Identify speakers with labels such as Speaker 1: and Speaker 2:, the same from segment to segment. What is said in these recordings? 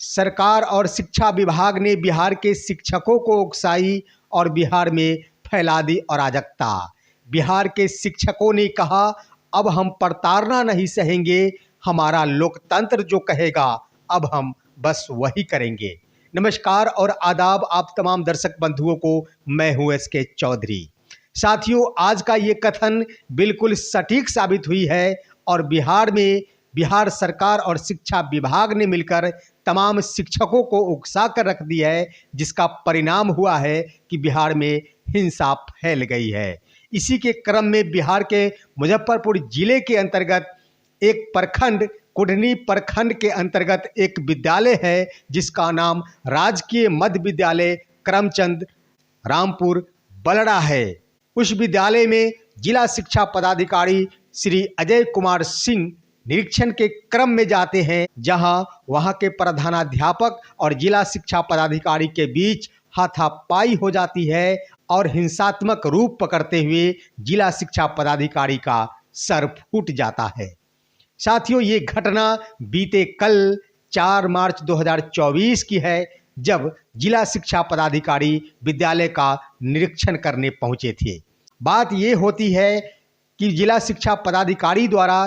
Speaker 1: सरकार और शिक्षा विभाग ने बिहार के शिक्षकों को उकसाई और बिहार में फैला दी अराजकता। बिहार के शिक्षकों ने कहा, अब हम प्रताड़ना नहीं सहेंगे, हमारा लोकतंत्र जो कहेगा अब हम बस वही करेंगे। नमस्कार और आदाब आप तमाम दर्शक बंधुओं को, मैं हूं एस के चौधरी। साथियों, आज का ये कथन बिल्कुल सटीक साबित हुई है और बिहार में बिहार सरकार और शिक्षा विभाग ने मिलकर तमाम शिक्षकों को उकसा कर रख दिया है, जिसका परिणाम हुआ है कि बिहार में हिंसा फैल गई है। इसी के क्रम में बिहार के मुजफ्फरपुर जिले के अंतर्गत एक प्रखंड, कुढ़नी प्रखंड के अंतर्गत एक विद्यालय है जिसका नाम राजकीय मध्य विद्यालय करमचंद रामपुर बलड़ा है। उस विद्यालय में जिला शिक्षा पदाधिकारी श्री अजय कुमार सिंह निरीक्षण के क्रम में जाते हैं, जहां वहां के प्रधानाध्यापक और जिला शिक्षा पदाधिकारी के बीच हाथापाई हो जाती है और हिंसात्मक रूप पकड़ते हुए जिला शिक्षा पदाधिकारी का सर फूट जाता है। साथियों, ये घटना बीते कल 4 मार्च 2024 की है, जब जिला शिक्षा पदाधिकारी विद्यालय का निरीक्षण करने पहुंचे थे। बात ये होती है कि जिला शिक्षा पदाधिकारी द्वारा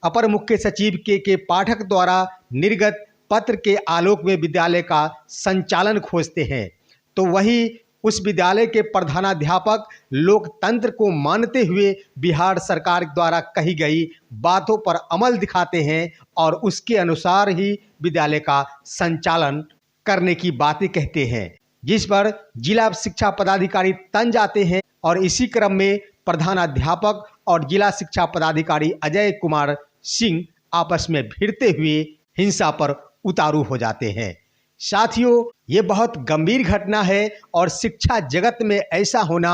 Speaker 1: अपर मुख्य सचिव के पाठक द्वारा निर्गत पत्र के आलोक में विद्यालय का संचालन खोजते हैं, तो वही उस विद्यालय के प्रधानाध्यापक लोकतंत्र को मानते हुए बिहार सरकार द्वारा कही गई बातों पर अमल दिखाते हैं और उसके अनुसार ही विद्यालय का संचालन करने की बातें कहते हैं, जिस पर जिला शिक्षा पदाधिकारी तंज जाते हैं और इसी क्रम में प्रधानाध्यापक और जिला शिक्षा पदाधिकारी अजय कुमार सिंह आपस में भिड़ते हुए हिंसा पर उतारू हो जाते हैं। साथियों, ये बहुत गंभीर घटना है और शिक्षा जगत में ऐसा होना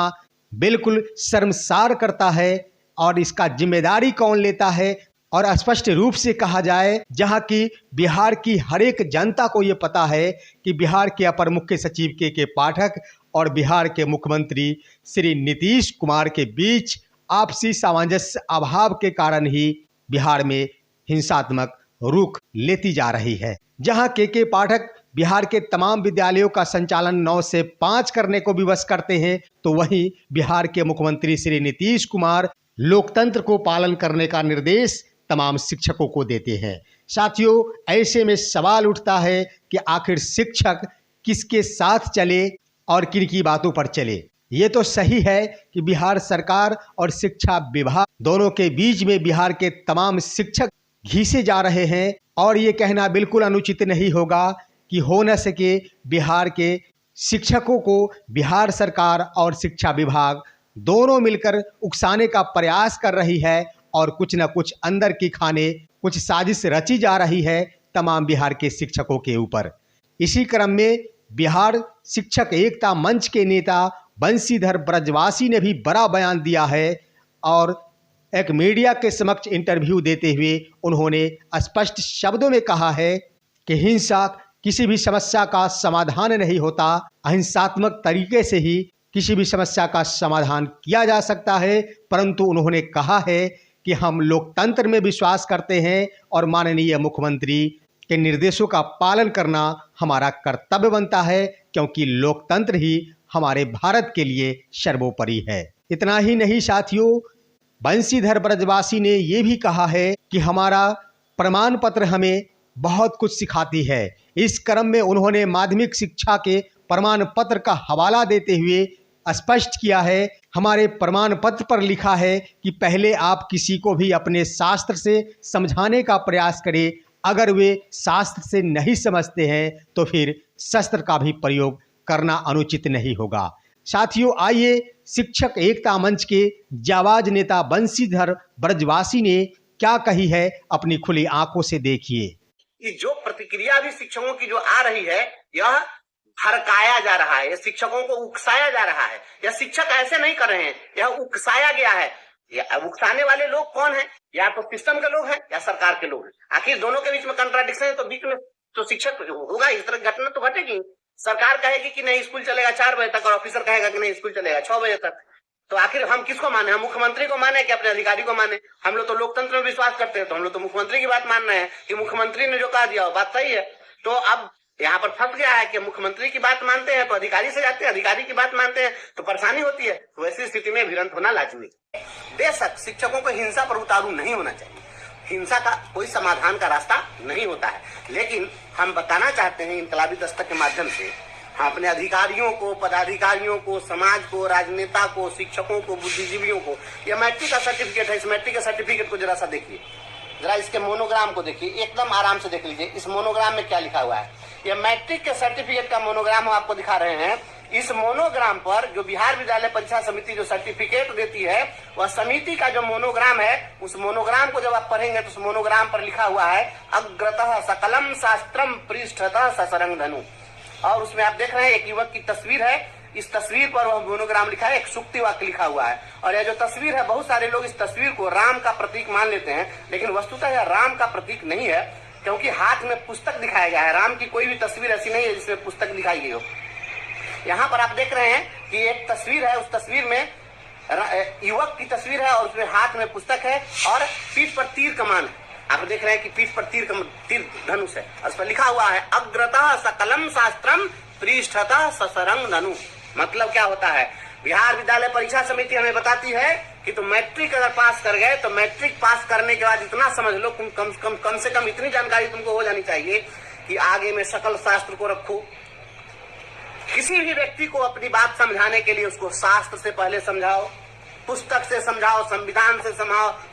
Speaker 1: बिल्कुल शर्मसार करता है और इसका जिम्मेदारी कौन लेता है। और स्पष्ट रूप से कहा जाए, जहां की बिहार की हर एक जनता को ये पता है कि बिहार के अपर मुख्य सचिव के पाठक और बिहार के मुख्यमंत्री श्री नीतीश कुमार के बीच आपसी सामंजस्य अभाव के कारण ही बिहार में हिंसात्मक रुख लेती जा रही है। जहां के पाठक बिहार के तमाम विद्यालयों का संचालन 9 से 5 करने को विवश करते हैं, तो वहीं बिहार के मुख्यमंत्री श्री नीतीश कुमार लोकतंत्र को पालन करने का निर्देश तमाम शिक्षकों को देते हैं। साथियों, ऐसे में सवाल उठता है कि आखिर शिक्षक किसके साथ चले और किन की बातों पर चले। ये तो सही है कि बिहार सरकार और शिक्षा विभाग दोनों के बीच में बिहार के तमाम शिक्षक घिसे जा रहे हैं और ये कहना बिल्कुल अनुचित नहीं होगा कि हो न सके बिहार के शिक्षकों को बिहार सरकार और शिक्षा विभाग दोनों मिलकर उकसाने का प्रयास कर रही है और कुछ न कुछ अंदर की खाने कुछ साजिश रची जा रही है तमाम बिहार के शिक्षकों के ऊपर। इसी क्रम में बिहार शिक्षक एकता मंच के नेता बंशीधर ब्रजवासी ने भी बड़ा बयान दिया है और एक मीडिया के समक्ष इंटरव्यू देते हुए उन्होंने स्पष्ट शब्दों में कहा है कि हिंसा किसी भी समस्या का समाधान नहीं होता, अहिंसात्मक तरीके से ही किसी भी समस्या का समाधान किया जा सकता है। परंतु उन्होंने कहा है कि हम लोकतंत्र में विश्वास करते हैं और माननीय मुख्यमंत्री के निर्देशों का पालन करना हमारा कर्तव्य बनता है, क्योंकि लोकतंत्र ही हमारे भारत के लिए सर्वोपरि है। इतना ही नहीं साथियों, बंशीधर ब्रजवासी ने ये भी कहा है कि हमारा प्रमाण पत्र हमें बहुत कुछ सिखाती है। इस क्रम में उन्होंने माध्यमिक शिक्षा के प्रमाण पत्र का हवाला देते हुए स्पष्ट किया है, हमारे प्रमाण पत्र पर लिखा है कि पहले आप किसी को भी अपने शास्त्र से समझाने का प्रयास करें, अगर वे शास्त्र से नहीं समझते हैं तो फिर शस्त्र का भी प्रयोग करना अनुचित नहीं होगा। साथियों, आइए शिक्षक एकता मंच के जाबाज नेता बंशीधर ब्रजवासी ने क्या कही है अपनी खुली आंखों से देखिए।
Speaker 2: जो प्रतिक्रिया भी शिक्षकों की जो आ रही है, यह भड़काया जा रहा है, शिक्षकों को उकसाया जा रहा है। यह शिक्षक ऐसे नहीं कर रहे हैं, यह उकसाया गया है। उकसाने वाले लोग कौन है? या तो सिस्टम के लोग हैं या सरकार के लोग हैं। आखिर दोनों के बीच में कंट्राडिक्शन है, तो बीच में तो शिक्षक होगा। इस तरह घटना तो घटेगी। सरकार कहेगी कि नहीं स्कूल चलेगा 4 बजे तक और ऑफिसर कहेगा कि नहीं स्कूल चलेगा 6 बजे तक। तो आखिर हम किसको माने? हम मुख्यमंत्री को माने कि अपने अधिकारी को माने? हम लोग तो लोकतंत्र में विश्वास करते हैं, तो हम लोग तो मुख्यमंत्री की बात मान रहे हैं कि मुख्यमंत्री ने जो कहा दिया बात सही है। तो अब यहाँ पर फंस गया है कि मुख्यमंत्री की बात मानते हैं तो अधिकारी से जाते हैं, अधिकारी की बात मानते हैं तो परेशानी होती है। तो ऐसी स्थिति में भिड़ंत होना लाजमी है। बेशक शिक्षकों को हिंसा पर उतारू नहीं होना चाहिए, हिंसा का कोई समाधान का रास्ता नहीं होता है, लेकिन हम बताना चाहते हैं इनकलाबी दस्तक के माध्यम से हम अपने अधिकारियों को, पदाधिकारियों को, समाज को, राजनेता को, शिक्षकों को, बुद्धिजीवियों को, यह मैट्रिक का सर्टिफिकेट है, इस मैट्रिक के सर्टिफिकेट को जरा सा देखिए, जरा इसके मोनोग्राम को देखिए, एकदम आराम से देख लीजिए इस मोनोग्राम में क्या लिखा हुआ है। यह मैट्रिक के सर्टिफिकेट का मोनोग्राम हम आपको दिखा रहे हैं। इस मोनोग्राम पर जो बिहार विद्यालय परीक्षा समिति जो सर्टिफिकेट देती है, वह समिति का जो मोनोग्राम है, उस मोनोग्राम को जब आप पढ़ेंगे तो उस मोनोग्राम पर लिखा हुआ है अग्रतः सकलम शास्त्रम पृष्ठतः ससरंग धनु। और उसमें आप देख रहे हैं एक युवक की तस्वीर है, इस तस्वीर पर वह मोनोग्राम लिखा है, एक सूक्ति वाक्य लिखा हुआ है। और यह जो तस्वीर है, बहुत सारे लोग इस तस्वीर को राम का प्रतीक मान लेते हैं, लेकिन वस्तुतः यह राम का प्रतीक नहीं है, क्योंकि हाथ में पुस्तक दिखाया गया है। राम की कोई भी तस्वीर ऐसी नहीं है जिसमें पुस्तक दिखाई गई हो। यहाँ पर आप देख रहे हैं कि एक तस्वीर है, उस तस्वीर में युवक की तस्वीर है और उसमें हाथ में पुस्तक है और पीठ पर तीर कमान है। आप देख रहे हैं कि पीठ पर तीर धनुष है, उस पर लिखा हुआ है अग्रतः सकलम शास्त्रम पृष्ठतः ससरंग धनु। मतलब क्या होता है, बिहार विद्यालय परीक्षा समिति हमें बताती है कि तुम मैट्रिक अगर पास कर गए तो मैट्रिक पास करने के बाद इतना समझ लो, कम से कम इतनी जानकारी तुमको हो जानी चाहिए कि आगे में सकल शास्त्र को रखो। किसी भी व्यक्ति को अपनी बात समझाने के लिए उसको शास्त्र से पहले समझाओ, पुस्तक से समझाओ, संविधान से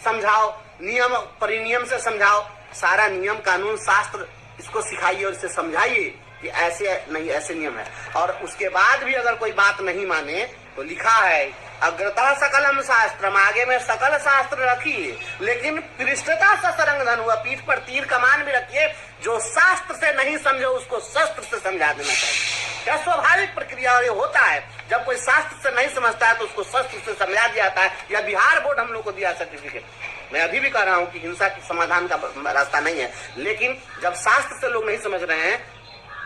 Speaker 2: समझाओ, नियम परिनियम से समझाओ, सारा नियम कानून शास्त्र इसको सिखाइए और इसे समझाइए कि ऐसे नहीं, ऐसे नियम है। और उसके बाद भी अगर कोई बात नहीं माने तो लिखा है अग्रता सकलम शास्त्रम, आगे में सकल शास्त्र रखिए, लेकिन पृष्ठता ससरंग धनु, पीठ पर तीर कमान भी रखिए। जो शास्त्र से नहीं समझे उसको शस्त्र से समझा देना चाहिए। यह स्वाभाविक प्रक्रिया ये होता है, जब कोई शास्त्र से नहीं समझता है तो उसको शस्त्र से समझा दिया जाता है। यह बिहार बोर्ड हम लोग को दिया सर्टिफिकेट। मैं अभी भी कह रहा हूँ कि हिंसा के समाधान का रास्ता नहीं है, लेकिन जब शास्त्र से लोग नहीं समझ रहे हैं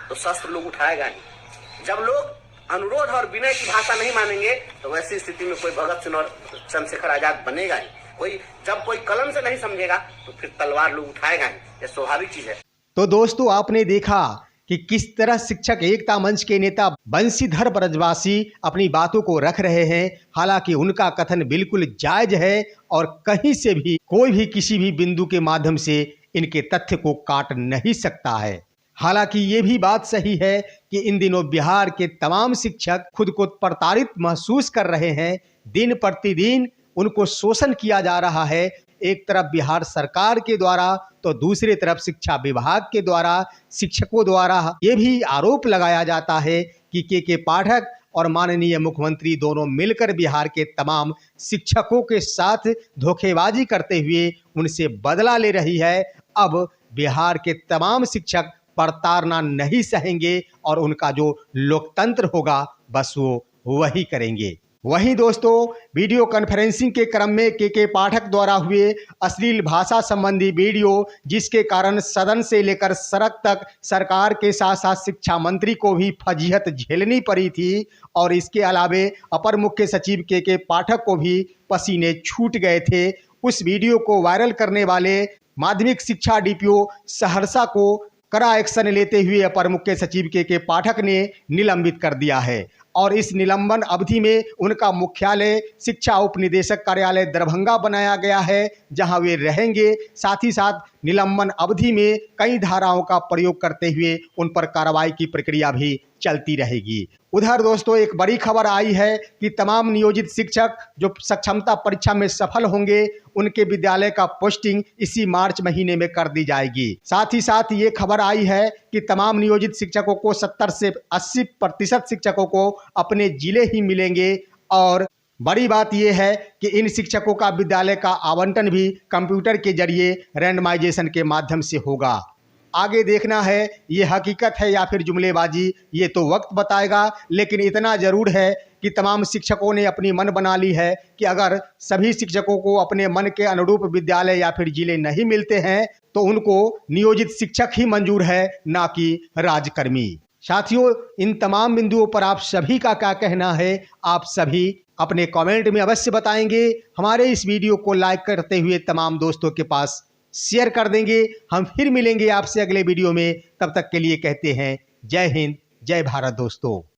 Speaker 2: तो शस्त्र लोग उठाएगा नहीं। जब लोग अनुरोध और विनय की भाषा नहीं मानेंगे तो वैसी स्थिति में कोई भगत सिंह और चंद्रशेखर आजाद बनेगा ही। जब कोई कलम से नहीं समझेगा तो फिर तलवार लोग उठाएगा ही, यह स्वाभाविक चीज है।
Speaker 1: तो दोस्तों, आपने देखा कि किस तरह शिक्षक एकता मंच के नेता बंशीधर ब्रजवासी अपनी बातों को रख रहे हैं। हालांकि उनका कथन बिल्कुल जायज है और कहीं से भी कोई भी किसी भी बिंदु के माध्यम से इनके तथ्य को काट नहीं सकता है। हालांकि ये भी बात सही है कि इन दिनों बिहार के तमाम शिक्षक खुद को प्रताड़ित महसूस कर रहे हैं। दिन प्रतिदिन उनको शोषण किया जा रहा है, एक तरफ बिहार सरकार के द्वारा तो दूसरी तरफ शिक्षा विभाग के द्वारा, शिक्षकों द्वारा ये भी आरोप लगाया जाता है कि के पाठक और माननीय मुख्यमंत्री दोनों मिलकर बिहार के तमाम शिक्षकों के साथ धोखेबाजी करते हुए उनसे बदला ले रही है। अब बिहार के तमाम शिक्षक प्रताड़ना नहीं सहेंगे और उनका जो लोकतंत्र होगा बस वो वही करेंगे। वहीं दोस्तों, वीडियो कॉन्फ्रेंसिंग के क्रम में के पाठक द्वारा हुए अश्लील भाषा संबंधी वीडियो, जिसके कारण सदन से लेकर सड़क तक सरकार के साथ साथ शिक्षा मंत्री को भी फजीहत झेलनी पड़ी थी। और इसके अलावे अपर मुख्य सचिव के पाठक को भी पसीने छूट गए थे। उस वीडियो को वायरल करने वाले माध्यमिक शिक्षा डीपीओ सहरसा को कड़ा एक्शन लेते हुए अपर मुख्य सचिव के पाठक ने निलंबित कर दिया है। और इस निलंबन अवधि में उनका मुख्यालय शिक्षा उप निदेशक कार्यालय दरभंगा बनाया गया है, जहां वे रहेंगे। साथ ही साथ निलंबन अवधि में कई धाराओं का प्रयोग करते हुए उन पर कार्रवाई की प्रक्रिया भी चलती रहेगी। उधर दोस्तों, एक बड़ी खबर आई है कि तमाम नियोजित शिक्षक जो सक्षमता परीक्षा में सफल होंगे उनके विद्यालय का पोस्टिंग इसी मार्च महीने में कर दी जाएगी। साथ ही साथ ये खबर आई है कि तमाम नियोजित शिक्षकों को 70 से 80% शिक्षकों को अपने जिले ही मिलेंगे। और बड़ी बात यह है कि इन शिक्षकों का विद्यालय का आवंटन भी कंप्यूटर के जरिए रैंडमाइजेशन के माध्यम से होगा। आगे देखना है ये हकीकत है या फिर जुमलेबाजी, ये तो वक्त बताएगा। लेकिन इतना जरूर है कि तमाम शिक्षकों ने अपनी मन बना ली है कि अगर सभी शिक्षकों को अपने मन के अनुरूप विद्यालय या फिर जिले नहीं मिलते हैं तो उनको नियोजित शिक्षक ही मंजूर है, ना कि राजकर्मी। साथियों, इन तमाम बिंदुओं पर आप सभी का क्या कहना है, आप सभी अपने कमेंट में अवश्य बताएंगे। हमारे इस वीडियो को लाइक करते हुए तमाम दोस्तों के पास शेयर कर देंगे। हम फिर मिलेंगे आपसे अगले वीडियो में, तब तक के लिए कहते हैं जय हिंद, जय भारत दोस्तों।